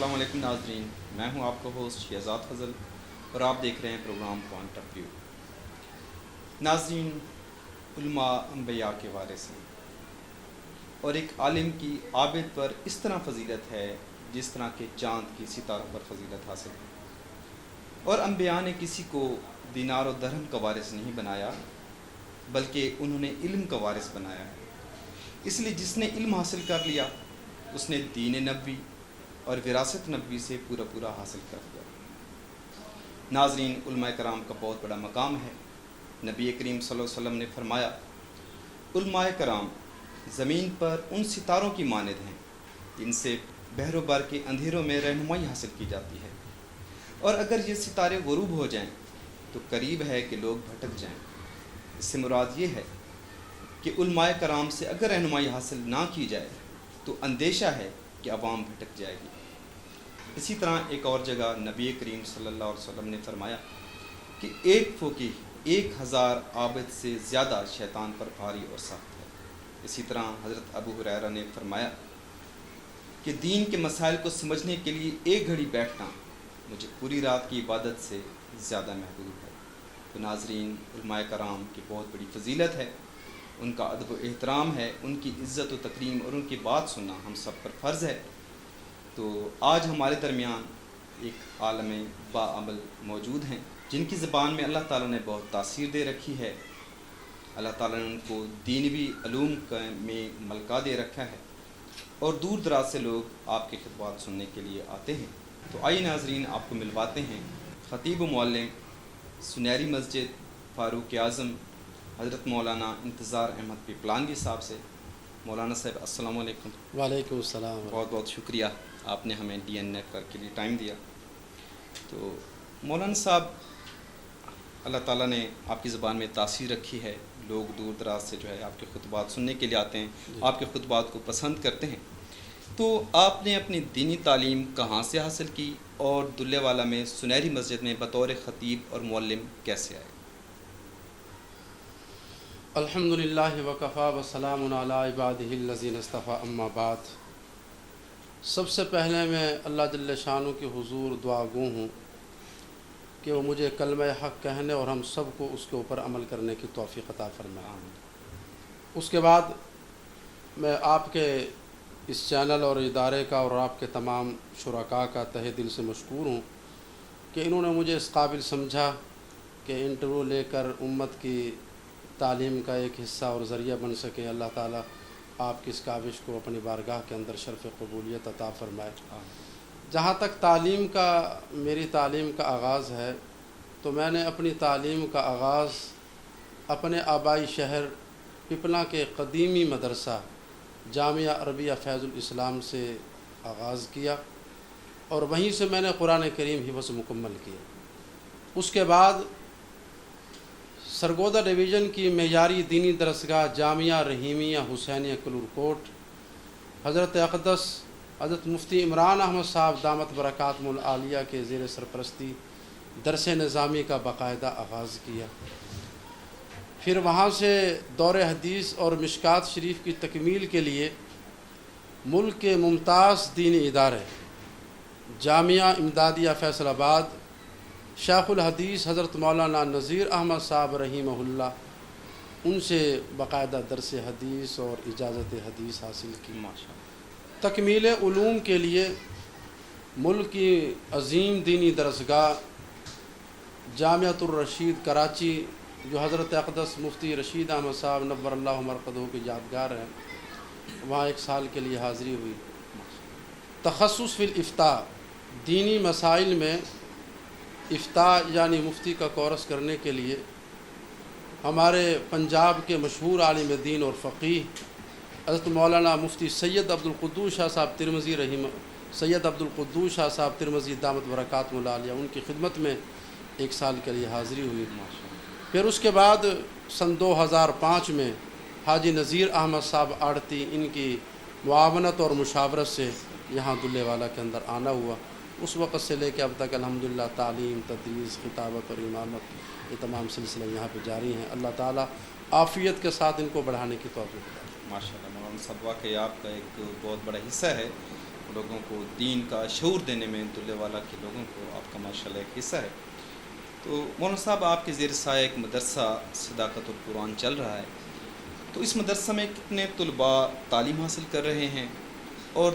السلام علیکم ناظرین، میں ہوں آپ کا ہوسٹ شہزاد فضل اور آپ دیکھ رہے ہیں پروگرام پوائنٹ آف ویو۔ ناظرین، علماء انبیاء کے وارث ہیں اور ایک عالم کی عابد پر اس طرح فضیلت ہے جس طرح کہ چاند کی ستاروں پر فضیلت حاصل ہے۔ اور انبیاء نے کسی کو دینار و درہم کا وارث نہیں بنایا بلکہ انہوں نے علم کا وارث بنایا ہے۔ اس لیے جس نے علم حاصل کر لیا اس نے دین نبوی اور وراثت نبوی سے پورا حاصل کر لیا۔ ناظرین، علماء کرام کا بہت بڑا مقام ہے۔ نبی کریم صلی اللہ علیہ وسلم نے فرمایا، علماء کرام زمین پر ان ستاروں کی مانند ہیں جن سے بحر و بر کے اندھیروں میں رہنمائی حاصل کی جاتی ہے، اور اگر یہ ستارے غروب ہو جائیں تو قریب ہے کہ لوگ بھٹک جائیں۔ اس سے مراد یہ ہے کہ علماء کرام سے اگر رہنمائی حاصل نہ کی جائے تو اندیشہ ہے کہ عوام بھٹک جائے گی۔ اسی طرح ایک اور جگہ نبی کریم صلی اللہ علیہ وسلم نے فرمایا کہ ایک فقیہ 1000 عابد سے زیادہ شیطان پر بھاری اور سخت ہے۔ اسی طرح حضرت ابو ہریرہ نے فرمایا کہ دین کے مسائل کو سمجھنے کے لیے ایک گھڑی بیٹھنا مجھے پوری رات کی عبادت سے زیادہ محبوب ہے۔ تو ناظرین، علماء کرام کی بہت بڑی فضیلت ہے، ان کا ادب و احترام ہے، ان کی عزت و تکریم اور ان کی بات سننا ہم سب پر فرض ہے۔ تو آج ہمارے درمیان ایک عالم باعمل موجود ہیں جن کی زبان میں اللہ تعالیٰ نے بہت تاثیر دے رکھی ہے۔ اللہ تعالیٰ نے ان کو دینوی علوم میں ملکہ دے رکھا ہے اور دور دراز سے لوگ آپ کے خطبات سننے کے لیے آتے ہیں۔ تو آئیے ناظرین، آپ کو ملواتے ہیں خطیب و معلم سنہری مسجد فاروق اعظم حضرت مولانا انتظار احمد پیپلانوی صاحب سے۔ مولانا صاحب السلام علیکم۔ وعلیکم السلام۔ بہت بہت شکریہ، آپ نے ہمیں ڈی این نیٹ ورک کے لیے ٹائم دیا۔ تو مولانا صاحب، اللہ تعالیٰ نے آپ کی زبان میں تاثیر رکھی ہے، لوگ دور دراز سے جو ہے آپ کے خطبات سننے کے لیے آتے ہیں، آپ کے خطبات کو پسند کرتے ہیں۔ تو آپ نے اپنی دینی تعلیم کہاں سے حاصل کی اور دلے والا میں سنہری مسجد میں بطور خطیب اور معلم کیسے آئے؟ الحمدللہ وکفیٰ وسلام علی عبادہ الذین اصطفیٰ، اما بعد۔ سب سے پہلے میں اللہ جل شانہ کے حضور دعا گو ہوں کہ وہ مجھے کلمہ حق کہنے اور ہم سب کو اس کے اوپر عمل کرنے کی توفیق عطا فرمائے۔ اس کے بعد میں آپ کے اس چینل اور ادارے کا اور آپ کے تمام شرکاء کا تہہ دل سے مشکور ہوں کہ انہوں نے مجھے اس قابل سمجھا کہ انٹرویو لے کر امت کی تعلیم کا ایک حصہ اور ذریعہ بن سکے۔ اللہ تعالیٰ آپ کی اس کاوش کو اپنی بارگاہ کے اندر شرف قبولیت عطا فرمائے۔ جہاں تک میری تعلیم کا آغاز ہے تو میں نے اپنی تعلیم کا آغاز اپنے آبائی شہر پپنا کے قدیمی مدرسہ جامعہ عربیہ فیض الاسلام سے آغاز کیا اور وہیں سے میں نے قرآن کریم حفظ مکمل کیا۔ اس کے بعد سرگودا ڈویژن کی معیاری دینی درسگاہ جامعہ رحیمیہ حسینیہ کلور کوٹ حضرت اقدس حضرت مفتی عمران احمد صاحب دامت برکاتہم العالیہ کے زیر سرپرستی درس نظامی کا باقاعدہ آغاز کیا۔ پھر وہاں سے دور حدیث اور مشکات شریف کی تکمیل کے لیے ملک کے ممتاز دینی ادارے جامعہ امدادیہ فیصل آباد شیخ الحدیث حضرت مولانا نذیر احمد صاحب رحمہ اللہ، ان سے باقاعدہ درس حدیث اور اجازت حدیث حاصل کی۔ تکمیل علوم کے لیے ملک کی عظیم دینی درسگاہ جامعۃ الرشید کراچی، جو حضرت اقدس مفتی رشید احمد صاحب نور اللہ مرقدہ کی یادگار ہے، وہاں 1 سال کے لیے حاضری ہوئی۔ تخصص فی الافتاء، دینی مسائل میں افتاء یعنی مفتی کا کورس کرنے کے لیے ہمارے پنجاب کے مشہور عالم دین اور فقیہ حضرت مولانا مفتی سید عبدالقدوس شاہ صاحب ترمذی دامت برکاتہم العالیہ، ان کی خدمت میں 1 سال کے لیے حاضری ہوئی۔ پھر اس کے بعد سن 2005 میں حاجی نذیر احمد صاحب آڑتی، ان کی معاونت اور مشاورت سے یہاں دلے والا کے اندر آنا ہوا۔ اس وقت سے لے کے اب تک الحمدللہ تعلیم، تدریس، خطابت اور امامت، یہ تمام سلسلے یہاں پہ جاری ہیں۔ اللہ تعالیٰ عافیت کے ساتھ ان کو بڑھانے کی توفیق دے۔ ماشاء اللہ مولانا صاحب، واقعی آپ کا ایک بہت بڑا حصہ ہے لوگوں کو دین کا شعور دینے میں دلے والا کے لوگوں کو آپ کا ماشاءاللہ ایک حصہ ہے. تو مولانا صاحب آپ کے زیر سایہ ایک مدرسہ صداقت القرآن چل رہا ہے، تو اس مدرسہ میں کتنے طلباء تعلیم حاصل کر رہے ہیں اور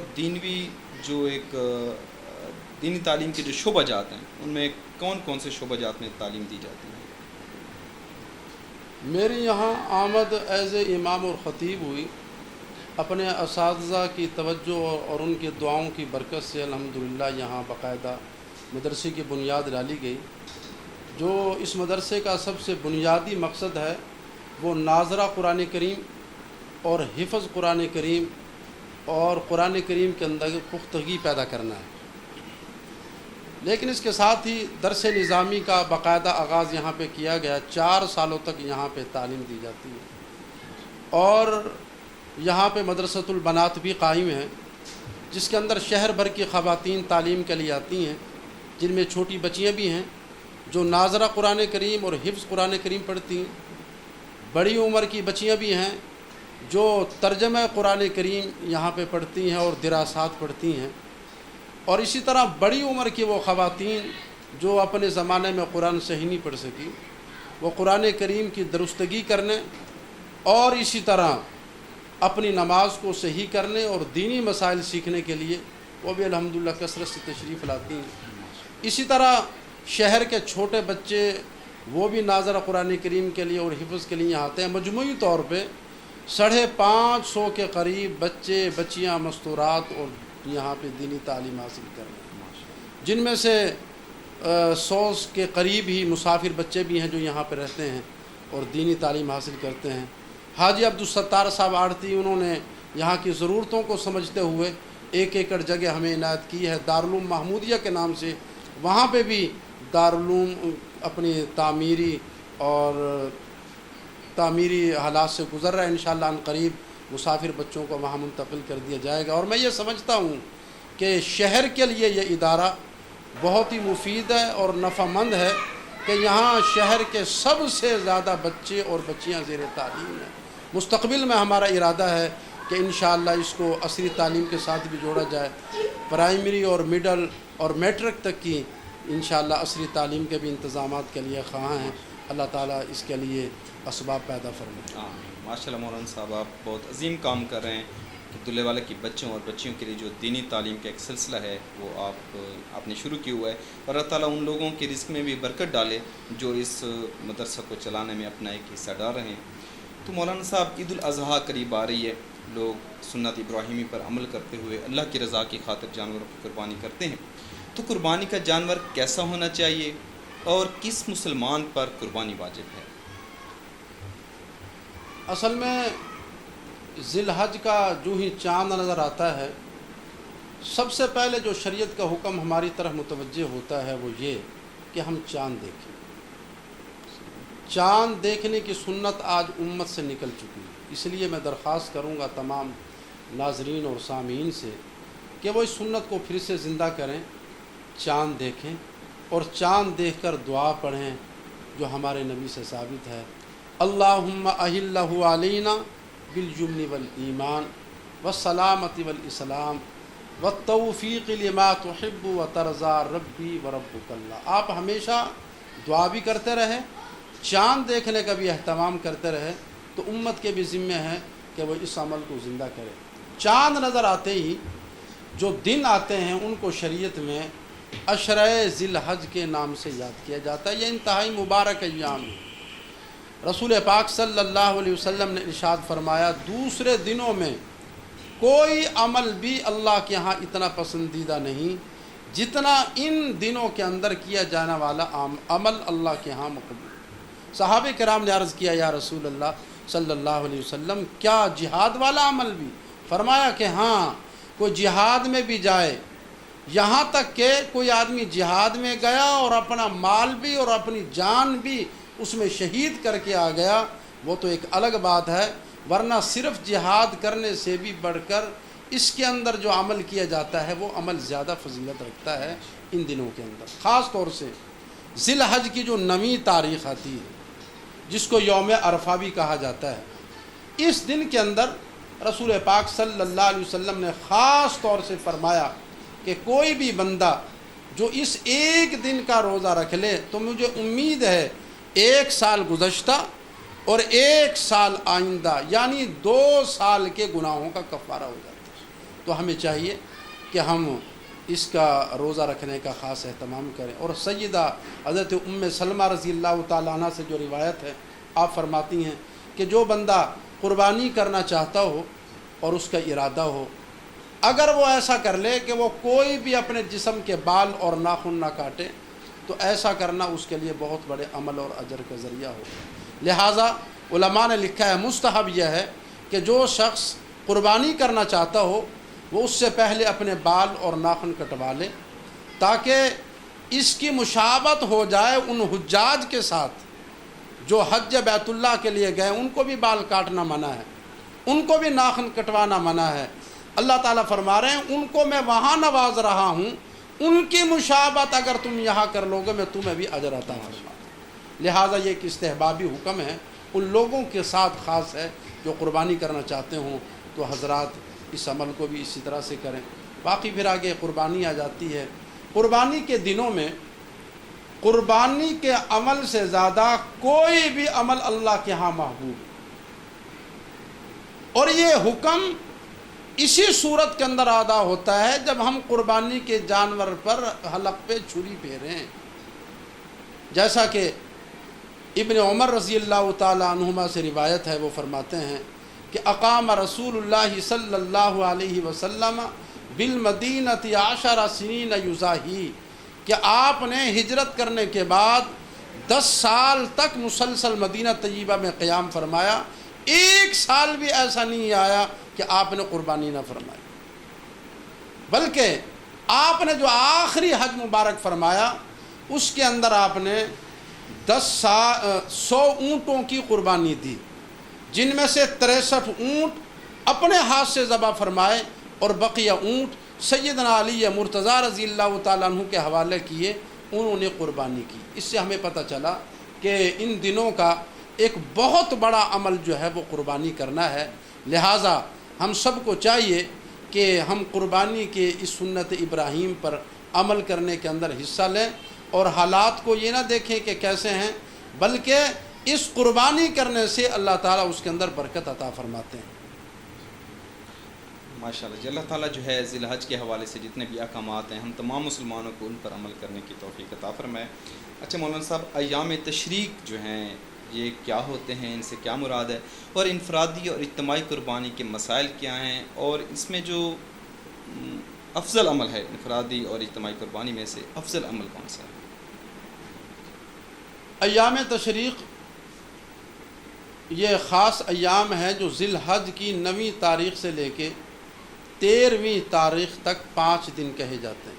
دینی تعلیم کے جو شعبہ جات ہیں ان میں کون کون سے شعبہ جات میں تعلیم دی جاتی ہے؟ میری یہاں آمد ایز اے امام اور خطیب ہوئی اپنے اساتذہ کی توجہ اور ان کی دعاؤں کی برکت سے. الحمدللہ یہاں باقاعدہ مدرسے کی بنیاد ڈالی گئی. جو اس مدرسے کا سب سے بنیادی مقصد ہے وہ ناظرہ قرآن کریم اور حفظ قرآن کریم اور قرآن کریم کے اندر پختگی پیدا کرنا ہے. لیکن اس کے ساتھ ہی درس نظامی کا باقاعدہ آغاز یہاں پہ کیا گیا. 4 سالوں تک یہاں پہ تعلیم دی جاتی ہے اور یہاں پہ مدرسۃ البنات بھی قائم ہے جس کے اندر شہر بھر کی خواتین تعلیم کے لیے آتی ہیں، جن میں چھوٹی بچیاں بھی ہیں جو ناظرہ قرآن کریم اور حفظ قرآن کریم پڑھتی ہیں. بڑی عمر کی بچیاں بھی ہیں جو ترجمہ قرآن کریم یہاں پہ پڑھتی ہیں اور دراسات پڑھتی ہیں. اور اسی طرح بڑی عمر کی وہ خواتین جو اپنے زمانے میں قرآن صحیح نہیں پڑھ سکی، وہ قرآن کریم کی درستگی کرنے اور اسی طرح اپنی نماز کو صحیح کرنے اور دینی مسائل سیکھنے کے لیے وہ بھی الحمدللہ کثرت سے تشریف لاتی ہیں. اسی طرح شہر کے چھوٹے بچے وہ بھی ناظرہ قرآن کریم کے لیے اور حفظ کے لیے آتے ہیں. مجموعی طور پہ 550 کے قریب بچے بچیاں مستورات اور یہاں پہ دینی تعلیم حاصل کر رہے ہیں، جن میں سے 100 کے قریب ہی مسافر بچے بھی ہیں جو یہاں پہ رہتے ہیں اور دینی تعلیم حاصل کرتے ہیں. حاجی عبدالستار صاحب آڑتی انہوں نے یہاں کی ضرورتوں کو سمجھتے ہوئے 1 ایکڑ جگہ ہمیں عنایت کی ہے دارالعلوم محمودیہ کے نام سے. وہاں پہ بھی دارالعلوم اپنی تعمیری حالات سے گزر رہا ہے. انشاءاللہ ان قریب مسافر بچوں کو وہاں منتقل کر دیا جائے گا. اور میں یہ سمجھتا ہوں کہ شہر کے لیے یہ ادارہ بہت ہی مفید ہے اور نفع مند ہے کہ یہاں شہر کے سب سے زیادہ بچے اور بچیاں زیر تعلیم ہیں. مستقبل میں ہمارا ارادہ ہے کہ انشاءاللہ اس کو عصری تعلیم کے ساتھ بھی جوڑا جائے. پرائمری اور مڈل اور میٹرک تک کی انشاءاللہ عصری تعلیم کے بھی انتظامات کے لیے خواہاں ہیں. اللہ تعالیٰ اس کے لیے اسباب پیدا فرمائے. ماشاءاللہ مولانا صاحب آپ بہت عظیم کام کر رہے ہیں کہ دلے والے کی بچوں اور بچیوں کے لیے جو دینی تعلیم کا ایک سلسلہ ہے وہ آپ نے شروع کیا ہوا ہے. اور اللہ تعالیٰ ان لوگوں کے رزق میں بھی برکت ڈالے جو اس مدرسہ کو چلانے میں اپنا ایک حصہ ڈال رہے ہیں. تو مولانا صاحب عید الاضحیٰ قریب آ رہی ہے. لوگ سنت ابراہیمی پر عمل کرتے ہوئے اللہ کی رضا کی خاطر جانوروں کی قربانی کرتے ہیں. تو قربانی کا جانور کیسا ہونا چاہیے اور کس مسلمان پر قربانی واجب ہے؟ اصل میں ذی الحج کا جو ہی چاند نظر آتا ہے سب سے پہلے جو شریعت کا حکم ہماری طرف متوجہ ہوتا ہے وہ یہ کہ ہم چاند دیکھیں. چاند دیکھنے کی سنت آج امت سے نکل چکی ہے. اس لیے میں درخواست کروں گا تمام ناظرین اور سامعین سے کہ وہ اس سنت کو پھر سے زندہ کریں، چاند دیکھیں اور چاند دیکھ کر دعا پڑھیں جو ہمارے نبی سے ثابت ہے. اللہم اہلہ علینا بالجمن والایمان والسلامت والاسلام والتوفیق لما تحب وترضى ربی وربک اللہ. آپ ہمیشہ دعا بھی کرتے رہے، چاند دیکھنے کا بھی اہتمام کرتے رہے تو امت کے بھی ذمہ ہے کہ وہ اس عمل کو زندہ کرے. چاند نظر آتے ہی جو دن آتے ہیں ان کو شریعت میں عشرہ ذی الحج کے نام سے یاد کیا جاتا ہے. یہ انتہائی مبارک ایام ہے. رسول پاک صلی اللہ علیہ وسلم نے ارشاد فرمایا دوسرے دنوں میں کوئی عمل بھی اللہ کے ہاں اتنا پسندیدہ نہیں جتنا ان دنوں کے اندر کیا جانے والا عمل اللہ کے ہاں مقبول. صحابہ کرام نے عرض کیا یا رسول اللہ صلی اللہ علیہ وسلم کیا جہاد والا عمل بھی؟ فرمایا کہ ہاں، کوئی جہاد میں بھی جائے، یہاں تک کہ کوئی آدمی جہاد میں گیا اور اپنا مال بھی اور اپنی جان بھی اس میں شہید کر کے آ گیا، وہ تو ایک الگ بات ہے. ورنہ صرف جہاد کرنے سے بھی بڑھ کر اس کے اندر جو عمل کیا جاتا ہے وہ عمل زیادہ فضیلت رکھتا ہے ان دنوں کے اندر. خاص طور سے ذی الحج کی جو 9ویں تاریخ آتی ہے جس کو یوم عرفہ بھی کہا جاتا ہے، اس دن کے اندر رسول پاک صلی اللہ علیہ وسلم نے خاص طور سے فرمایا کہ کوئی بھی بندہ جو اس ایک دن کا روزہ رکھ لے تو مجھے امید ہے 1 سال گزشتہ اور 1 سال آئندہ یعنی 2 سال کے گناہوں کا کفارہ ہو جاتا ہے۔ تو ہمیں چاہیے کہ ہم اس کا روزہ رکھنے کا خاص اہتمام کریں۔ اور سیدہ حضرت ام سلمہ رضی اللہ تعالیٰ عنہ سے جو روایت ہے، آپ فرماتی ہیں کہ جو بندہ قربانی کرنا چاہتا ہو اور اس کا ارادہ ہو، اگر وہ ایسا کر لے کہ وہ کوئی بھی اپنے جسم کے بال اور ناخن نہ کاٹے تو ایسا کرنا اس کے لیے بہت بڑے عمل اور اجر کا ذریعہ ہو۔ لہٰذا علماء نے لکھا ہے مستحب یہ ہے کہ جو شخص قربانی کرنا چاہتا ہو وہ اس سے پہلے اپنے بال اور ناخن کٹوا لے تاکہ اس کی مشابہت ہو جائے ان حجاج کے ساتھ جو حج بیت اللہ کے لیے گئے، ان کو بھی بال کاٹنا منع ہے، ان کو بھی ناخن کٹوانا منع ہے۔ اللہ تعالیٰ فرما رہے ہیں ان کو میں وہاں نواز رہا ہوں، ان کی مشابہت اگر تم یہاں کر لو گے میں تمہیں بھی اجر عطا فرما دوں۔ لہٰذا یہ ایک استحبابی حکم ہے، ان لوگوں کے ساتھ خاص ہے جو قربانی کرنا چاہتے ہوں تو حضرات اس عمل کو بھی اسی طرح سے کریں۔ باقی پھر آگے قربانی آ جاتی ہے۔ قربانی کے دنوں میں قربانی کے عمل سے زیادہ کوئی بھی عمل اللہ کے ہاں محبوب ہے، اور یہ حکم اسی صورت کے اندر ادا ہوتا ہے جب ہم قربانی کے جانور پر حلق پہ چھری پھیریں، جیسا کہ ابن عمر رضی اللہ تعالی عنہما سے روایت ہے، وہ فرماتے ہیں کہ اقام رسول اللہ صلی اللہ علیہ وسلم بالمدینۃ 10 سنین یزاحی، کہ آپ نے ہجرت کرنے کے بعد 10 سال تک مسلسل مدینہ طیبہ میں قیام فرمایا، 1 سال بھی ایسا نہیں آیا کہ آپ نے قربانی نہ فرمائی، بلکہ آپ نے جو آخری حج مبارک فرمایا اس کے اندر آپ نے 100 اونٹوں کی قربانی دی، جن میں سے 63 اونٹ اپنے ہاتھ سے ذبح فرمائے اور بقیہ اونٹ سیدنا علی مرتضیٰ رضی اللہ تعالیٰ عنہ کے حوالے کیے، انہوں نے قربانی کی۔ اس سے ہمیں پتہ چلا کہ ان دنوں کا ایک بہت بڑا عمل جو ہے وہ قربانی کرنا ہے۔ لہٰذا ہم سب کو چاہیے کہ ہم قربانی کے اس سنت ابراہیم پر عمل کرنے کے اندر حصہ لیں اور حالات کو یہ نہ دیکھیں کہ کیسے ہیں، بلکہ اس قربانی کرنے سے اللہ تعالیٰ اس کے اندر برکت عطا فرماتے ہیں۔ ماشاءاللہ، اللہ تعالیٰ جو ہے ذی الحج کے حوالے سے جتنے بھی احکامات ہیں ہم تمام مسلمانوں کو ان پر عمل کرنے کی توفیق عطا فرمائے۔ اچھا مولانا صاحب، ایام تشریق جو ہیں یہ کیا ہوتے ہیں، ان سے کیا مراد ہے، اور انفرادی اور اجتماعی قربانی کے مسائل کیا ہیں، اور اس میں جو افضل عمل ہے انفرادی اور اجتماعی قربانی میں سے افضل عمل کون سا ہے؟ ایام تشریق یہ خاص ایام ہے جو ذی الحج کی 9ویں تاریخ سے لے کے 13ویں تاریخ تک 5 دن کہے جاتے ہیں۔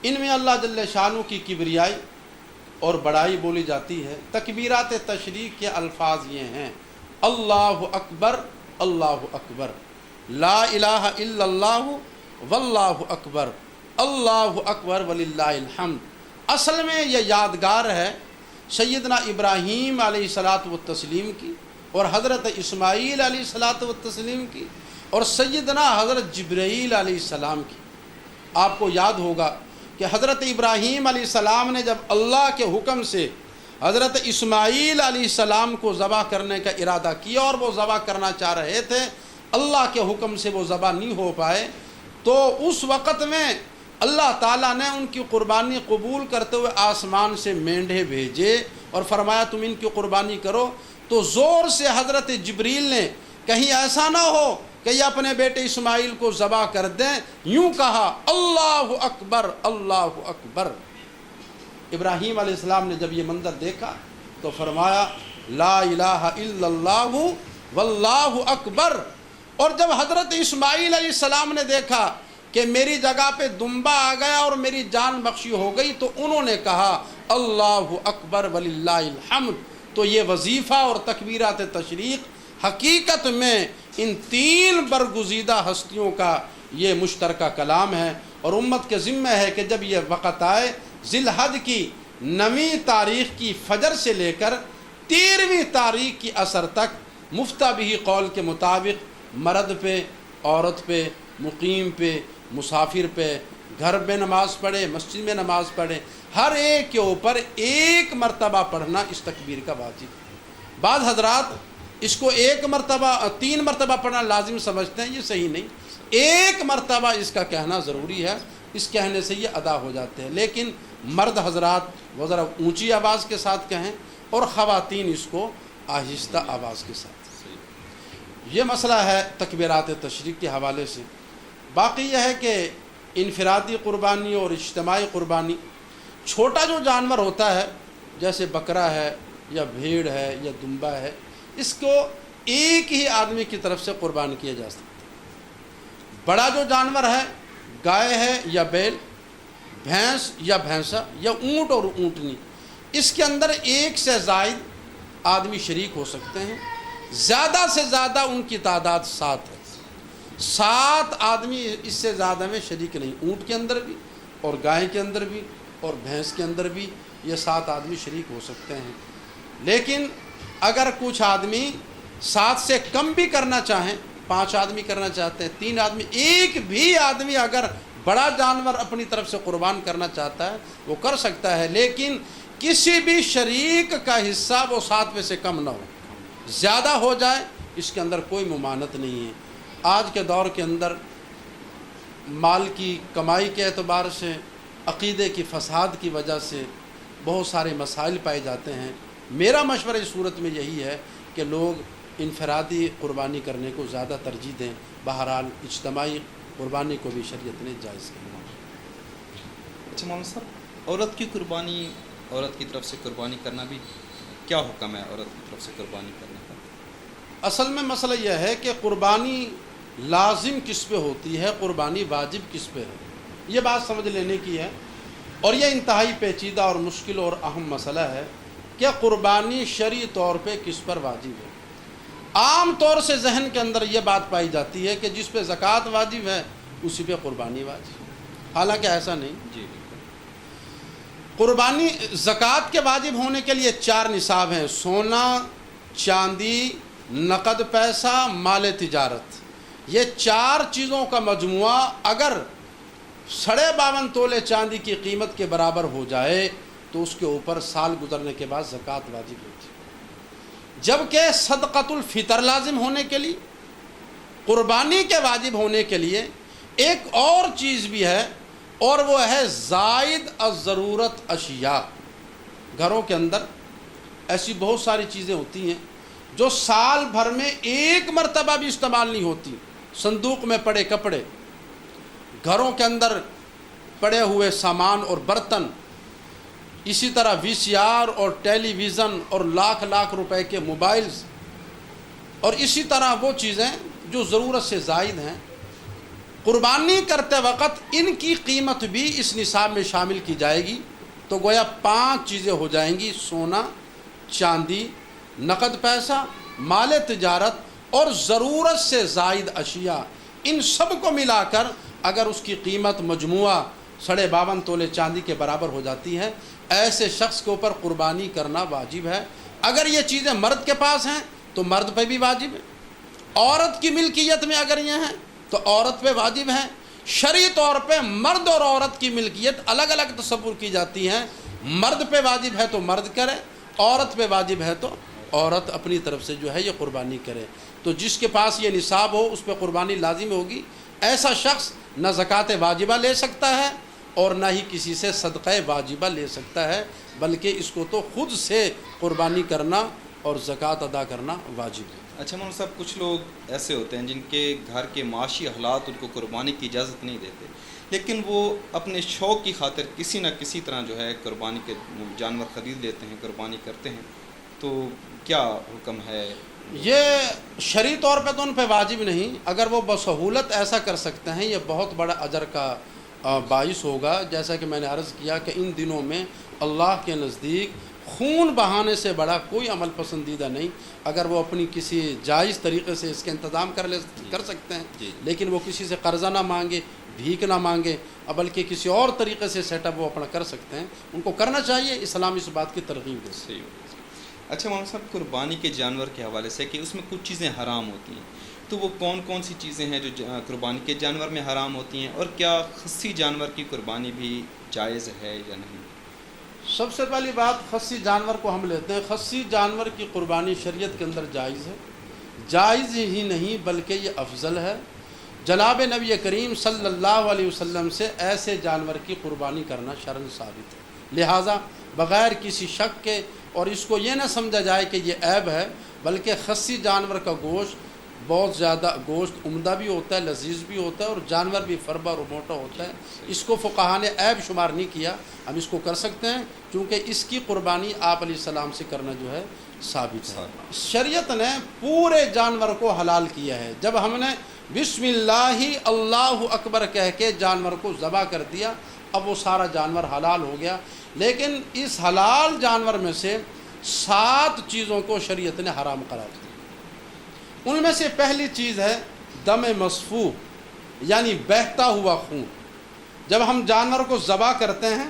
ان میں اللہ جل شانہ کی کبریائی اور بڑائی بولی جاتی ہے۔ تکبیرات تشریق کے الفاظ یہ ہیں: اللہ اکبر، اللہ اکبر، لا الہ الا اللہ، واللہ اکبر، اللہ اکبر وللہ الحمد۔ اصل میں یہ یادگار ہے سیدنا ابراہیم علیہ الصلاۃ والتسلیم کی اور حضرت اسماعیل علیہ الصلاۃ والتسلیم کی اور سیدنا حضرت جبرائیل علیہ السلام کی۔ آپ کو یاد ہوگا کہ حضرت ابراہیم علیہ السلام نے جب اللہ کے حکم سے حضرت اسماعیل علیہ السلام کو ذبح کرنے کا ارادہ کیا اور وہ ذبح کرنا چاہ رہے تھے، اللہ کے حکم سے وہ ذبح نہیں ہو پائے، تو اس وقت میں اللہ تعالیٰ نے ان کی قربانی قبول کرتے ہوئے آسمان سے مینڈھے بھیجے اور فرمایا تم ان کی قربانی کرو۔ تو زور سے حضرت جبریل نے کہیں ایسا نہ ہو کہ یہ اپنے بیٹے اسماعیل کو ذبح کر دیں، یوں کہا اللہ اکبر، اللہ اکبر۔ ابراہیم علیہ السلام نے جب یہ منظر دیکھا تو فرمایا لا الہ الا اللہ واللہ اکبر۔ اور جب حضرت اسماعیل علیہ السلام نے دیکھا کہ میری جگہ پہ دمبا آ گیا اور میری جان بخشی ہو گئی تو انہوں نے کہا اللہ اکبر وللہ الحمد۔ تو یہ وظیفہ اور تکبیرات تشریق حقیقت میں ان 3 برگزیدہ ہستیوں کا یہ مشترکہ کلام ہے، اور امت کے ذمہ ہے کہ جب یہ وقت آئے ذی الحج کی 9ویں تاریخ کی فجر سے لے کر 13ویں تاریخ کی عصر تک مفتہ بہ قول کے مطابق مرد پہ، عورت پہ، مقیم پہ، مسافر پہ، گھر میں نماز پڑھے، مسجد میں نماز پڑھے، ہر ایک کے اوپر ایک مرتبہ پڑھنا اس تکبیر کا واجب۔ بعض حضرات اس کو 3 مرتبہ پڑھنا لازم سمجھتے ہیں، یہ صحیح نہیں، ایک مرتبہ اس کا کہنا ضروری ہے، اس کہنے سے یہ ادا ہو جاتے ہیں۔ لیکن مرد حضرات وہ ذرا اونچی آواز کے ساتھ کہیں اور خواتین اس کو آہستہ آواز کے ساتھ۔ یہ مسئلہ ہے تکبیرات تشریق کے حوالے سے۔ باقی یہ ہے کہ انفرادی قربانی اور اجتماعی قربانی، چھوٹا جو جانور ہوتا ہے جیسے بکرا ہے یا بھیڑ ہے یا دمبا ہے، اس کو ایک ہی آدمی کی طرف سے قربان کیا جا سکتا ہے۔ بڑا جو جانور ہے، گائے ہے یا بیل، بھینس یا بھینسا یا اونٹ اور اونٹنی، اس کے اندر 1 سے زائد آدمی شریک ہو سکتے ہیں۔ زیادہ سے زیادہ ان کی تعداد 7 ہے، 7 آدمی اس سے زیادہ میں شریک نہیں۔ اونٹ کے اندر بھی اور گائے کے اندر بھی اور بھینس کے اندر بھی یہ 7 آدمی شریک ہو سکتے ہیں۔ لیکن اگر کچھ آدمی 7 سے کم بھی کرنا چاہیں، 5 آدمی کرنا چاہتے ہیں، 3 آدمی، ایک بھی آدمی اگر بڑا جانور اپنی طرف سے قربان کرنا چاہتا ہے وہ کر سکتا ہے، لیکن کسی بھی شریک کا حصہ وہ 7 میں سے کم نہ ہو، زیادہ ہو جائے اس کے اندر کوئی ممانعت نہیں ہے۔ آج کے دور کے اندر مال کی کمائی کے اعتبار سے، عقیدے کی فساد کی وجہ سے بہت سارے مسائل پائے جاتے ہیں۔ میرا مشورہ اس صورت میں یہی ہے کہ لوگ انفرادی قربانی کرنے کو زیادہ ترجیح دیں۔ بہرحال اجتماعی قربانی کو بھی شریعت نے جائز کیا۔ اچھا مولانا صاحب، عورت کی قربانی، عورت کی طرف سے قربانی کرنا بھی کیا حکم ہے عورت کی طرف سے قربانی کرنے کا؟ اصل میں مسئلہ یہ ہے کہ قربانی لازم کس پہ ہوتی ہے، قربانی واجب کس پہ ہے، یہ بات سمجھ لینے کی ہے۔ اور یہ انتہائی پیچیدہ اور مشکل اور اہم مسئلہ ہے کہ قربانی شرعی طور پہ کس پر واجب ہے۔ عام طور سے ذہن کے اندر یہ بات پائی جاتی ہے کہ جس پہ زکوٰۃ واجب ہے اسی پہ قربانی واجب ہے، حالانکہ ایسا نہیں۔ جی، قربانی زکوٰۃ کے واجب ہونے کے لیے 4 نصاب ہیں: سونا، چاندی، نقد پیسہ، مال تجارت۔ یہ 4 چیزوں کا مجموعہ اگر 52.5 تولے چاندی کی قیمت کے برابر ہو جائے تو اس کے اوپر سال گزرنے کے بعد زکوٰۃ واجب ہوتی ہے۔ جبکہ صدقۃ الفطر لازم ہونے کے لیے، قربانی کے واجب ہونے کے لیے ایک اور چیز بھی ہے، اور وہ ہے زائد الضرورت اشیاء۔ گھروں کے اندر ایسی بہت ساری چیزیں ہوتی ہیں جو سال بھر میں ایک مرتبہ بھی استعمال نہیں ہوتی۔ صندوق میں پڑے کپڑے، گھروں کے اندر پڑے ہوئے سامان اور برتن، اسی طرح VCR اور ٹیلی ویژن اور لاکھ روپے کے موبائلز، اور اسی طرح وہ چیزیں جو ضرورت سے زائد ہیں۔ قربانی کرتے وقت ان کی قیمت بھی اس نصاب میں شامل کی جائے گی، تو گویا 5 چیزیں ہو جائیں گی: سونا، چاندی، نقد پیسہ، مال تجارت اور ضرورت سے زائد اشیاء۔ ان سب کو ملا کر اگر اس کی قیمت مجموعہ 52.5 تولے چاندی کے برابر ہو جاتی ہے، ایسے شخص کے اوپر قربانی کرنا واجب ہے۔ اگر یہ چیزیں مرد کے پاس ہیں تو مرد پہ بھی واجب ہے، عورت کی ملکیت میں اگر یہ ہیں تو عورت پہ واجب ہے۔ شرعی طور پہ مرد اور عورت کی ملکیت الگ الگ تصور کی جاتی ہیں۔ مرد پہ واجب ہے تو مرد کرے، عورت پہ واجب ہے تو عورت اپنی طرف سے جو ہے یہ قربانی کرے۔ تو جس کے پاس یہ نصاب ہو اس پہ قربانی لازم ہوگی۔ ایسا شخص نہ زکوٰۃ واجبہ لے سکتا ہے اور نہ ہی کسی سے صدقہ واجبہ لے سکتا ہے، بلکہ اس کو تو خود سے قربانی کرنا اور زکوٰۃ ادا کرنا واجب ہے۔ اچھا مولانا صاحب، کچھ لوگ ایسے ہوتے ہیں جن کے گھر کے معاشی حالات ان کو قربانی کی اجازت نہیں دیتے، لیکن وہ اپنے شوق کی خاطر کسی نہ کسی طرح جو ہے قربانی کے جانور خرید لیتے ہیں، قربانی کرتے ہیں، تو کیا حکم ہے؟ یہ شرعی طور پہ تو ان پہ واجب نہیں، اگر وہ بسہولت ایسا کر سکتے ہیں یہ بہت بڑا اجر کا باعث ہوگا۔ جیسا کہ میں نے عرض کیا کہ ان دنوں میں اللہ کے نزدیک خون بہانے سے بڑا کوئی عمل پسندیدہ نہیں۔ اگر وہ اپنی کسی جائز طریقے سے اس کے انتظام کر سکتے ہیں، لیکن وہ کسی سے قرضہ نہ مانگے، بھیک نہ مانگے، بلکہ کسی اور طریقے سے سیٹ اپ وہ اپنا کر سکتے ہیں، ان کو کرنا چاہیے۔ اسلام اس بات کی ترغیب دے۔ صحیح۔ اچھا مولانا صاحب، قربانی کے جانور کے حوالے سے کہ اس میں کچھ چیزیں حرام ہوتی ہیں، تو وہ کون کون سی چیزیں ہیں جو قربانی کے جانور میں حرام ہوتی ہیں، اور کیا خصی جانور کی قربانی بھی جائز ہے یا نہیں؟ سب سے پہلی بات خصی جانور کو ہم لیتے ہیں. خصی جانور کی قربانی شریعت کے اندر جائز ہے. جائز ہی نہیں بلکہ یہ افضل ہے. جناب نبی کریم صلی اللہ علیہ وسلم سے ایسے جانور کی قربانی کرنا شرعاً ثابت ہے. لہٰذا بغیر کسی شک کے، اور اس کو یہ نہ سمجھا جائے کہ یہ عیب ہے، بلکہ خصی جانور کا گوشت بہت زیادہ گوشت عمدہ بھی ہوتا ہے، لذیذ بھی ہوتا ہے، اور جانور بھی فربا اور موٹا ہوتا ہے. اس کو فقہا نے عیب شمار نہیں کیا. ہم اس کو کر سکتے ہیں کیونکہ اس کی قربانی آپ علیہ السلام سے کرنا جو ہے ثابت ہے. شریعت نے پورے جانور کو حلال کیا ہے. جب ہم نے بسم اللہ اللہ اکبر کہہ کے جانور کو ذبح کر دیا، اب وہ سارا جانور حلال ہو گیا. لیکن اس حلال جانور میں سے 7 چیزوں کو شریعت نے حرام قرار دیا. ان میں سے پہلی چیز ہے دم مسفوح، یعنی بہتا ہوا خون. جب ہم جانور کو ذبح کرتے ہیں،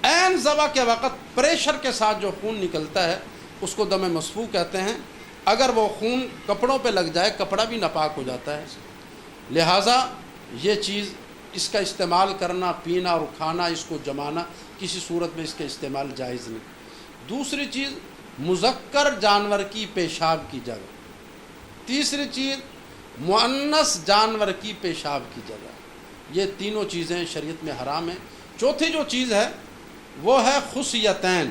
عین ذبح کے وقت پریشر کے ساتھ جو خون نکلتا ہے اس کو دم مسفوح کہتے ہیں. اگر وہ خون کپڑوں پہ لگ جائے کپڑا بھی ناپاک ہو جاتا ہے. لہٰذا یہ چیز، اس کا استعمال کرنا، پینا اور کھانا، اس کو جمانا، کسی صورت میں اس کا استعمال جائز نہیں. دوسری چیز مذکر جانور کی پیشاب کی جگہ. تیسری چیز مؤنث جانور کی پیشاب کی جگہ. یہ تینوں چیزیں شریعت میں حرام ہیں. چوتھی جو چیز ہے وہ ہے خصیتین،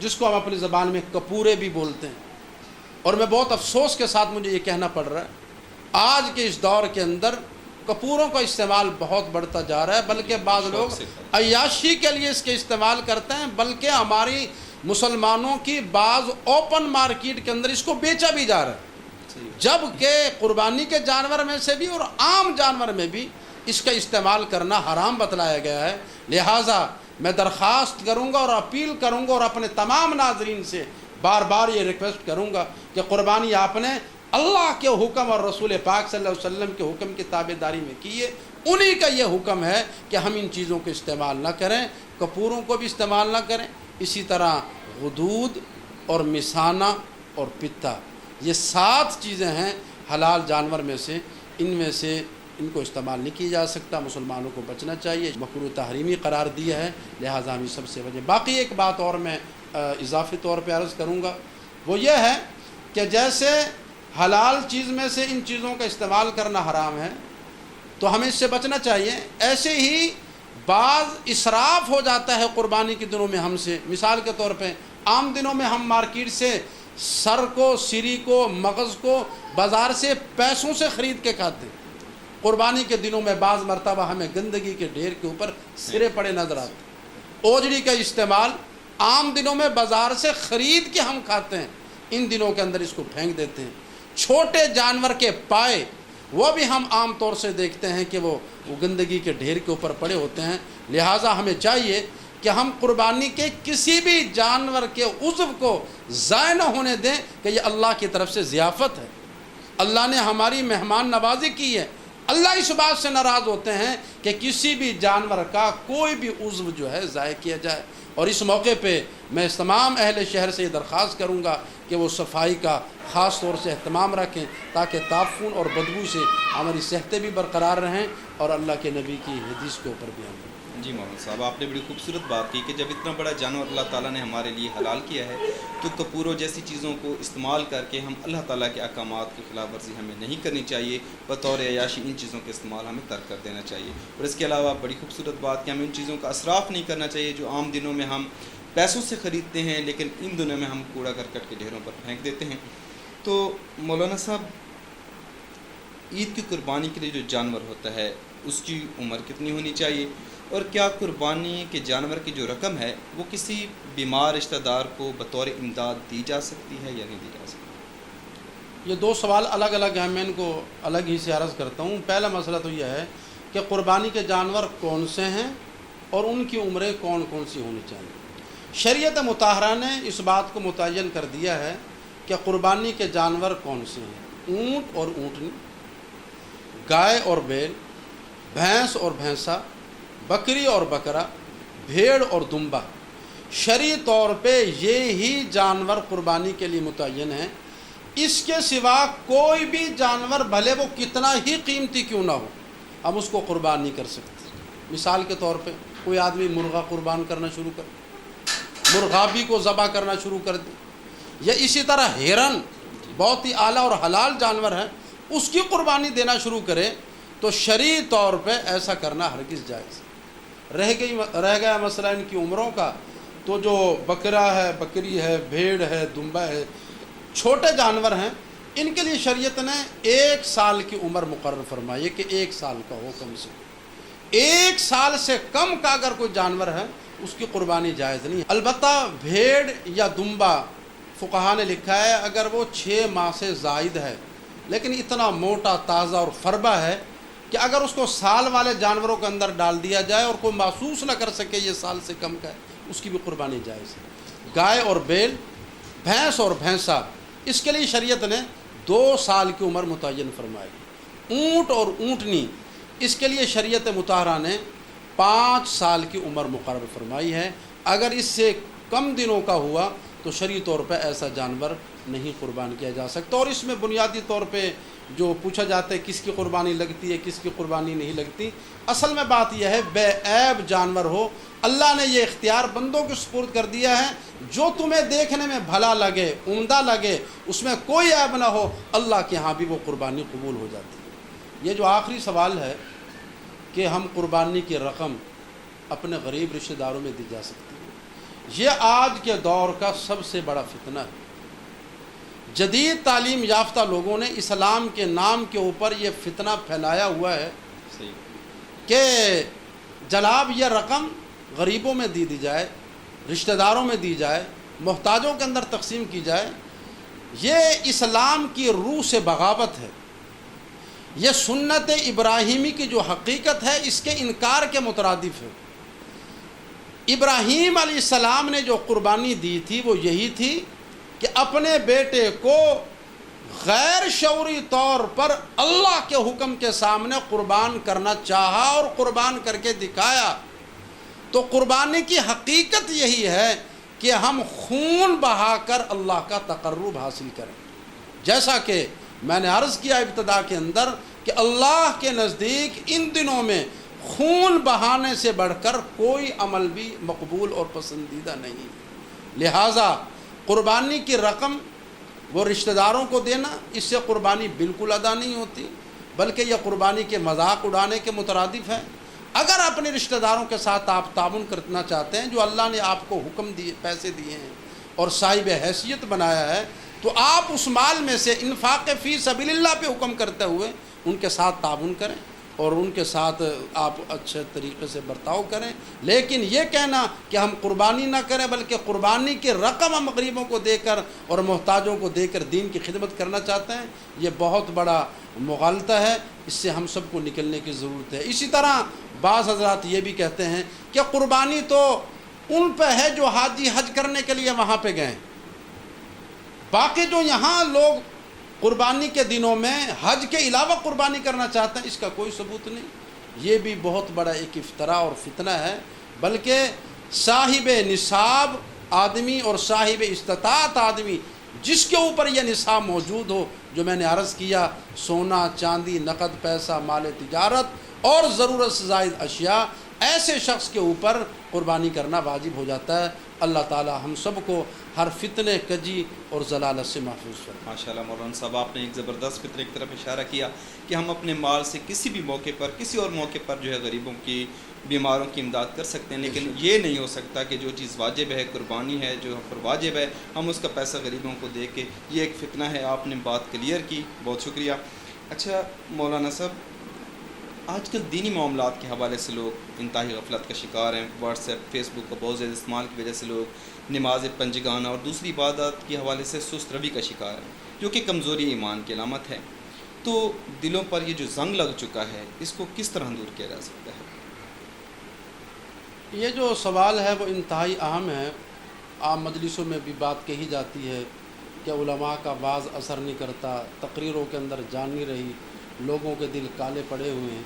جس کو ہم اپنی زبان میں کپورے بھی بولتے ہیں. اور میں بہت افسوس کے ساتھ مجھے یہ کہنا پڑ رہا ہے، آج کے اس دور کے اندر کپوروں کا استعمال بہت بڑھتا جا رہا ہے. بلکہ بعض لوگ عیاشی کے لیے اس کے استعمال کرتے ہیں، بلکہ ہماری مسلمانوں کی بعض اوپن مارکیٹ کے اندر اس کو بیچا بھی جا رہا ہے. جبکہ قربانی کے جانور میں سے بھی اور عام جانور میں بھی اس کا استعمال کرنا حرام بتلایا گیا ہے. لہٰذا میں درخواست کروں گا اور اپیل کروں گا اور اپنے تمام ناظرین سے بار بار یہ ریکویسٹ کروں گا کہ قربانی آپ نے اللہ کے حکم اور رسول پاک صلی اللہ علیہ وسلم کے حکم کی تابع داری میں کی ہے. انہی کا یہ حکم ہے کہ ہم ان چیزوں کو استعمال نہ کریں، کپوروں کو بھی استعمال نہ کریں. اسی طرح غدود اور مسانہ اور پتا، یہ 7 چیزیں ہیں حلال جانور میں سے. ان میں سے ان کو استعمال نہیں کیا جا سکتا. مسلمانوں کو بچنا چاہیے. مکروہ تحریمی قرار دیا ہے. لہٰذا ہم سب سے بچیں. باقی ایک بات اور میں اضافی طور پہ عرض کروں گا، وہ یہ ہے کہ جیسے حلال چیز میں سے ان چیزوں کا استعمال کرنا حرام ہے تو ہمیں اس سے بچنا چاہیے. ایسے ہی بعض اسراف ہو جاتا ہے قربانی کے دنوں میں ہم سے. مثال کے طور پہ عام دنوں میں ہم مارکیٹ سے سر کو، سری کو، مغز کو بازار سے پیسوں سے خرید کے کھاتے ہیں. قربانی کے دنوں میں بعض مرتبہ ہمیں گندگی کے ڈھیر کے اوپر سرے پڑے نظر آتے ہیں. اوجڑی کا استعمال عام دنوں میں بازار سے خرید کے ہم کھاتے ہیں، ان دنوں کے اندر اس کو پھینک دیتے ہیں. چھوٹے جانور کے پائے وہ بھی ہم عام طور سے دیکھتے ہیں کہ وہ گندگی کے ڈھیر کے اوپر پڑے ہوتے ہیں. لہٰذا ہمیں چاہیے کہ ہم قربانی کے کسی بھی جانور کے عضو کو ضائع نہ ہونے دیں کہ یہ اللہ کی طرف سے ضیافت ہے. اللہ نے ہماری مہمان نوازی کی ہے. اللہ اس بات سے ناراض ہوتے ہیں کہ کسی بھی جانور کا کوئی بھی عضو جو ہے ضائع کیا جائے. اور اس موقع پہ میں تمام اہل شہر سے یہ درخواست کروں گا کہ وہ صفائی کا خاص طور سے اہتمام رکھیں تاکہ تعفن اور بدبو سے ہماری صحتیں بھی برقرار رہیں اور اللہ کے نبی کی حدیث کے اوپر بھی عمل. جی مولانا صاحب، آپ نے بڑی خوبصورت بات کی کہ جب اتنا بڑا جانور اللہ تعالیٰ نے ہمارے لیے حلال کیا ہے تو کپوروں جیسی چیزوں کو استعمال کر کے ہم اللہ تعالیٰ کے احکامات کی خلاف ورزی ہمیں نہیں کرنی چاہیے. بطور عیاشی ان چیزوں کے استعمال ہمیں ترک کر دینا چاہیے. اور اس کے علاوہ بڑی خوبصورت بات کہ ہمیں ان چیزوں کا اسراف نہیں کرنا چاہیے جو عام دنوں میں ہم پیسوں سے خریدتے ہیں لیکن ان دنوں میں ہم کوڑا کرکٹ کے ڈھیروں پر پھینک دیتے ہیں. تو مولانا صاحب، عید کی قربانی کے لیے جو جانور ہوتا ہے اس کی عمر کتنی ہونی چاہیے، اور کیا قربانی کے جانور کی جو رقم ہے وہ کسی بیمار رشتہ دار کو بطور امداد دی جا سکتی ہے یا نہیں دی جا سکتی؟ یہ 2 سوال الگ الگ ہیں، میں ان کو الگ ہی سے عرض کرتا ہوں. پہلا مسئلہ تو یہ ہے کہ قربانی کے جانور کون سے ہیں اور ان کی عمریں کون کون سی ہونی چاہیے. شریعت مطہرہ نے اس بات کو متعین کر دیا ہے کہ قربانی کے جانور کون سے ہیں. اونٹ اور اونٹنی، گائے اور بیل، بھینس اور بھینسا، بکری اور بکرا، بھیڑ اور دمبا. شرعی طور پہ یہ ہی جانور قربانی کے لیے متعین ہیں. اس کے سوا کوئی بھی جانور بھلے وہ کتنا ہی قیمتی کیوں نہ ہو ہم اس کو قربان نہیں کر سکتے۔ مثال کے طور پہ کوئی آدمی مرغا قربان کرنا شروع کر، مرغابی کو ذبح کرنا شروع کر دے، یا اسی طرح ہرن بہت ہی اعلیٰ اور حلال جانور ہے اس کی قربانی دینا شروع کرے، تو شرعی طور پہ ایسا کرنا ہرگز جائز۔ رہ گیا مسئلہ ان کی عمروں کا، تو جو بکرا ہے، بکری ہے، بھیڑ ہے، دمبا ہے، چھوٹے جانور ہیں، ان کے لیے شریعت نے 1 سال کی عمر مقرر فرمائی ہے کہ 1 سال کا ہو کم سے کم۔ 1 سال سے کم کا اگر کوئی جانور ہے اس کی قربانی جائز نہیں ہے۔ البتہ بھیڑ یا دمبا فقہا نے لکھا ہے اگر وہ 6 ماہ سے زائد ہے لیکن اتنا موٹا تازہ اور فربا ہے کہ اگر اس کو سال والے جانوروں کے اندر ڈال دیا جائے اور کوئی محسوس نہ کر سکے یہ سال سے کم کا ہے، اس کی بھی قربانی جائز ہے۔ گائے اور بیل، بھینس اور بھینسا، اس کے لیے شریعت نے 2 سال کی عمر متعین فرمائی۔ اونٹ اور اونٹنی، اس کے لیے شریعت مطہرہ نے 5 سال کی عمر مقرر فرمائی ہے۔ اگر اس سے کم دنوں کا ہوا تو شرعی طور پہ ایسا جانور نہیں قربان کیا جا سکتا۔ اور اس میں بنیادی طور پہ جو پوچھا جاتا ہے کس کی قربانی لگتی ہے کس کی قربانی نہیں لگتی، اصل میں بات یہ ہے بے عیب جانور ہو، اللہ نے یہ اختیار بندوں کے سپرد کر دیا ہے، جو تمہیں دیکھنے میں بھلا لگے، عمدہ لگے، اس میں کوئی عیب نہ ہو، اللہ کے ہاں بھی وہ قربانی قبول ہو جاتی ہے۔ یہ جو آخری سوال ہے کہ ہم قربانی کی رقم اپنے غریب رشتہ داروں میں دی جا سکتی ہے، یہ آج کے دور کا سب سے بڑا فتنہ ہے۔ جدید تعلیم یافتہ لوگوں نے اسلام کے نام کے اوپر یہ فتنہ پھیلایا ہوا ہے کہ جناب یہ رقم غریبوں میں دی جائے، رشتہ داروں میں دی جائے، محتاجوں کے اندر تقسیم کی جائے۔ یہ اسلام کی روح سے بغاوت ہے، یہ سنت ابراہیمی کی جو حقیقت ہے اس کے انکار کے مترادف ہے۔ ابراہیم علیہ السلام نے جو قربانی دی تھی وہ یہی تھی کہ اپنے بیٹے کو غیر شعوری طور پر اللہ کے حکم کے سامنے قربان کرنا چاہا اور قربان کر کے دکھایا۔ تو قربانی کی حقیقت یہی ہے کہ ہم خون بہا کر اللہ کا تقرب حاصل کریں، جیسا کہ میں نے عرض کیا ابتدا کے اندر کہ اللہ کے نزدیک ان دنوں میں خون بہانے سے بڑھ کر کوئی عمل بھی مقبول اور پسندیدہ نہیں۔ لہٰذا قربانی کی رقم وہ رشتہ داروں کو دینا، اس سے قربانی بالکل ادا نہیں ہوتی، بلکہ یہ قربانی کے مذاق اڑانے کے مترادف ہے۔ اگر اپنے رشتہ داروں کے ساتھ آپ تعاون کرنا چاہتے ہیں، جو اللہ نے آپ کو حکم دیے، پیسے دیے ہیں اور صاحب حیثیت بنایا ہے، تو آپ اس مال میں سے انفاق فی سبیل اللہ پہ حکم کرتے ہوئے ان کے ساتھ تعاون کریں اور ان کے ساتھ آپ اچھے طریقے سے برتاؤ کریں۔ لیکن یہ کہنا کہ ہم قربانی نہ کریں بلکہ قربانی کی رقم ہم غریبوں کو دے کر اور محتاجوں کو دے کر دین کی خدمت کرنا چاہتے ہیں، یہ بہت بڑا مغالطہ ہے، اس سے ہم سب کو نکلنے کی ضرورت ہے۔ اسی طرح بعض حضرات یہ بھی کہتے ہیں کہ قربانی تو ان پہ ہے جو حاجی حج کرنے کے لیے وہاں پہ گئے، باقی جو یہاں لوگ قربانی کے دنوں میں حج کے علاوہ قربانی کرنا چاہتے ہیں اس کا کوئی ثبوت نہیں۔ یہ بھی بہت بڑا ایک افتراء اور فتنہ ہے، بلکہ صاحب نصاب آدمی اور صاحب استطاعت آدمی جس کے اوپر یہ نصاب موجود ہو، جو میں نے عرض کیا سونا، چاندی، نقد پیسہ، مال تجارت اور ضرورت سے زائد اشیاء، ایسے شخص کے اوپر قربانی کرنا واجب ہو جاتا ہے۔ اللہ تعالی ہم سب کو ہر فتنے، کجی اور ضلالت سے محفوظ فرمائے۔ ماشاءاللہ مولانا صاحب، آپ نے ایک زبردست فطرے کی طرف اشارہ کیا کہ ہم اپنے مال سے کسی بھی موقع پر، کسی اور موقع پر جو ہے غریبوں کی، بیماروں کی امداد کر سکتے ہیں، لیکن یہ نہیں ہو سکتا کہ جو چیز واجب ہے، قربانی ہے، جو ہم پر واجب ہے، ہم اس کا پیسہ غریبوں کو دے کے، یہ ایک فتنہ ہے۔ آپ نے بات کلیئر کی، بہت شکریہ۔ اچھا مولانا صاحب، آج کل دینی معاملات کے حوالے سے لوگ انتہائی غفلت کا شکار ہیں۔ واٹس ایپ، فیس بک کا بہت زیادہ استعمال کی وجہ سے لوگ نماز پنجگانہ اور دوسری عبادات کے حوالے سے سست روی کا شکار ہیں، جو کہ کمزوری ایمان کی علامت ہے۔ تو دلوں پر یہ جو زنگ لگ چکا ہے، اس کو کس طرح دور کیا جا سکتا ہے؟ یہ جو سوال ہے وہ انتہائی اہم ہے۔ عام مجلسوں میں بھی بات کہی جاتی ہے کہ علماء کا بعض اثر نہیں کرتا، تقریروں کے اندر جان نہیں رہی، لوگوں کے دل کالے پڑے ہوئے ہیں۔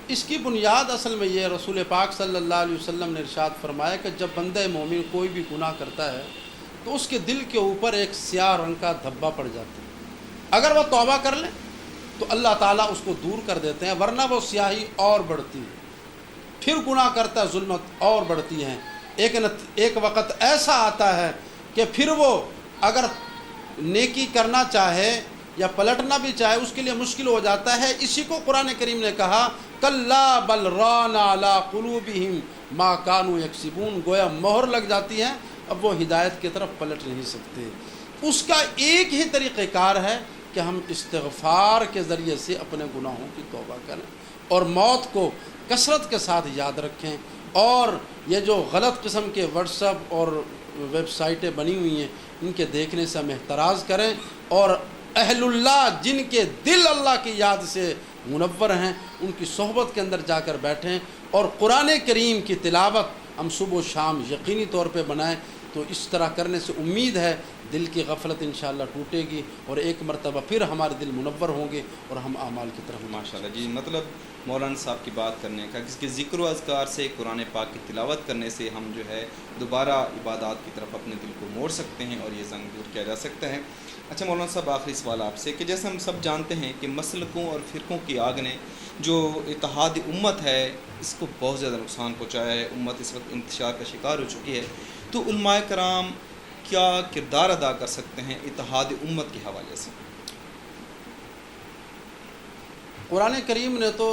اس کی بنیاد اصل میں یہ رسول پاک صلی اللہ علیہ وسلم نے ارشاد فرمایا کہ جب بندہ مومن کوئی بھی گناہ کرتا ہے تو اس کے دل کے اوپر ایک سیاہ رنگ کا دھبا پڑ جاتا ہے۔ اگر وہ توبہ کر لیں تو اللہ تعالیٰ اس کو دور کر دیتے ہیں، ورنہ وہ سیاہی اور بڑھتی ہے، پھر گناہ کرتا ہے، ظلمت اور بڑھتی ہیں۔ ایک وقت ایسا آتا ہے کہ پھر وہ اگر نیکی کرنا چاہے یا پلٹنا بھی چاہے اس کے لیے مشکل ہو جاتا ہے۔ اسی کو قرآن کریم نے کہا کلا بل ران علی قلوبہم ما کانوا یکسبون، گویا مہر لگ جاتی ہے، اب وہ ہدایت کی طرف پلٹ نہیں سکتے۔ اس کا ایک ہی طریقہ کار ہے کہ ہم استغفار کے ذریعے سے اپنے گناہوں کی توبہ کریں اور موت کو کثرت کے ساتھ یاد رکھیں، اور یہ جو غلط قسم کے واٹس ایپ اور ویب سائٹیں بنی ہوئی ہیں ان کے دیکھنے سے ہم احتراز کریں، اور اہل اللہ جن کے دل اللہ کی یاد سے منور ہیں ان کی صحبت کے اندر جا کر بیٹھیں، اور قرآن کریم کی تلاوت ہم صبح و شام یقینی طور پہ بنائیں۔ تو اس طرح کرنے سے امید ہے دل کی غفلت انشاءاللہ ٹوٹے گی اور ایک مرتبہ پھر ہمارے دل منور ہوں گے اور ہم اعمال کی طرف۔ ماشاءاللہ جی، مطلب مولانا صاحب کی بات کرنے کا کہ ذکر و اذکار سے، قرآن پاک کی تلاوت کرنے سے ہم جو ہے دوبارہ عبادات کی طرف اپنے دل کو موڑ سکتے ہیں اور یہ زنگ دور کیا جا سکتا ہے۔ اچھا مولانا صاحب، آخری سوال آپ سے کہ جیسے ہم سب جانتے ہیں کہ مسلکوں اور فرقوں کی آگ نے جو اتحاد امت ہے اس کو بہت زیادہ نقصان پہنچایا ہے، امت اس وقت انتشار کا شکار ہو چکی ہے، تو علماء کرام کیا کردار ادا کر سکتے ہیں اتحاد امت کے حوالے سے؟ قرآن کریم نے تو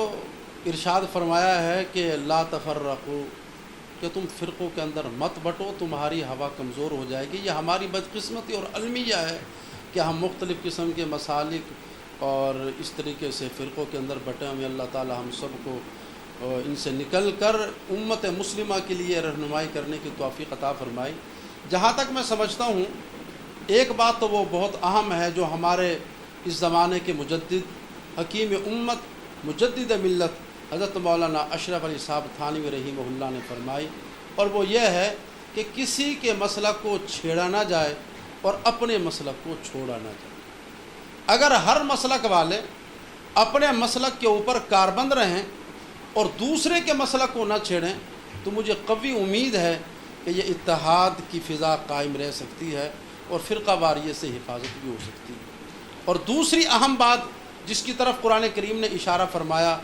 ارشاد فرمایا ہے کہ لا تفرقوا، کہ تم فرقوں کے اندر مت بٹو، تمہاری ہوا کمزور ہو جائے گی۔ یہ ہماری بدقسمتی اور المیہ ہے کہ ہم مختلف قسم کے مسالک اور اس طریقے سے فرقوں کے اندر بٹے ہوئے۔ اللہ تعالی ہم سب کو ان سے نکل کر امت مسلمہ کے لیے رہنمائی کرنے کی توفیق عطا فرمائی۔ جہاں تک میں سمجھتا ہوں ایک بات تو وہ بہت اہم ہے جو ہمارے اس زمانے کے مجدد حکیم امت مجدد ملت حضرت مولانا اشرف علی صاحب تھانوی رحمہ اللہ نے فرمائی، اور وہ یہ ہے کہ کسی کے مسلک کو چھیڑا نہ جائے اور اپنے مسلک کو چھوڑا نہ جائے۔ اگر ہر مسلک والے اپنے مسلک کے اوپر کاربند رہیں اور دوسرے کے مسلک کو نہ چھیڑیں تو مجھے قوی امید ہے کہ یہ اتحاد کی فضا قائم رہ سکتی ہے اور فرقہ واریت سے حفاظت بھی ہو سکتی ہے۔ اور دوسری اہم بات جس کی طرف قرآن کریم نے اشارہ فرمایا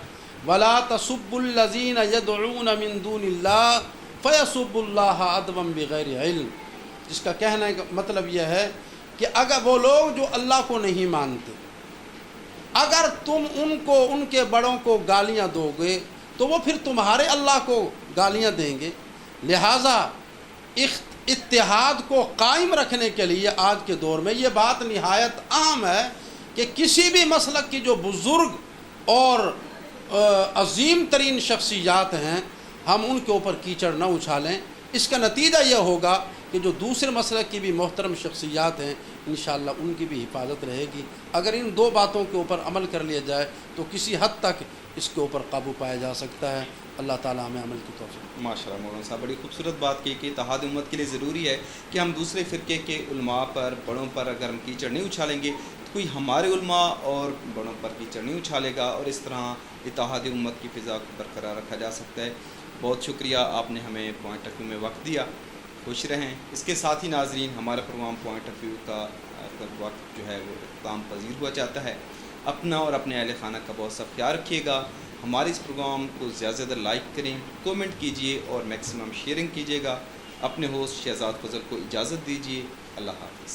وَلَا تَسُبُّوا الَّذِينَ يَدْعُونَ مِن دُونِ اللَّهِ فَيَسُبُّوا اللَّهَ عَدْوًا بِغَيْرِ عِلْمٍ، جس کا کہنے کا مطلب یہ ہے کہ اگر وہ لوگ جو اللہ کو نہیں مانتے، اگر تم ان کو ان کے بڑوں کو گالیاں دو گے تو وہ پھر تمہارے اللہ کو گالیاں دیں گے۔ لہٰذا اتحاد کو قائم رکھنے کے لیے آج کے دور میں یہ بات نہایت اہم ہے کہ کسی بھی مسلک کی جو بزرگ اور عظیم ترین شخصیات ہیں ہم ان کے اوپر کیچڑ نہ اچھالیں۔ اس کا نتیجہ یہ ہوگا کہ جو دوسرے مسلک کی بھی محترم شخصیات ہیں انشاءاللہ ان کی بھی حفاظت رہے گی۔ اگر ان دو باتوں کے اوپر عمل کر لیا جائے تو کسی حد تک اس کے اوپر قابو پایا جا سکتا ہے۔ اللہ تعالیٰ ہمیں عمل کی توفیق۔ ماشاءاللہ مولانا صاحب، بڑی خوبصورت بات کی کہ اتحاد امت کے لیے ضروری ہے کہ ہم دوسرے فرقے کے علماء پر، بڑوں پر اگر ہم کیچڑ نہیں اچھالیں گے تو کوئی ہمارے علماء اور بڑوں پر کیچڑ نہیں اچھالے گا، اور اس طرح اتحاد امت کی فضا کو برقرار رکھا جا سکتا ہے۔ بہت شکریہ، آپ نے ہمیں پوائنٹ آف ویو میں وقت دیا۔ خوش رہیں۔ اس کے ساتھ ہی ناظرین، ہمارا پروگرام پوائنٹ آف ویو کا وقت جو ہے وہ اختتام پذیر ہوا چاہتا ہے۔ اپنا اور اپنے اہل خانہ کا بہت سا خیال رکھیے گا۔ ہمارے اس پروگرام کو زیادہ سے زیادہ لائک کریں، کومنٹ کیجیے اور میکسیمم شیئرنگ کیجیے گا۔ اپنے ہوسٹ شہزاد فضل کو اجازت دیجیے۔ اللہ حافظ۔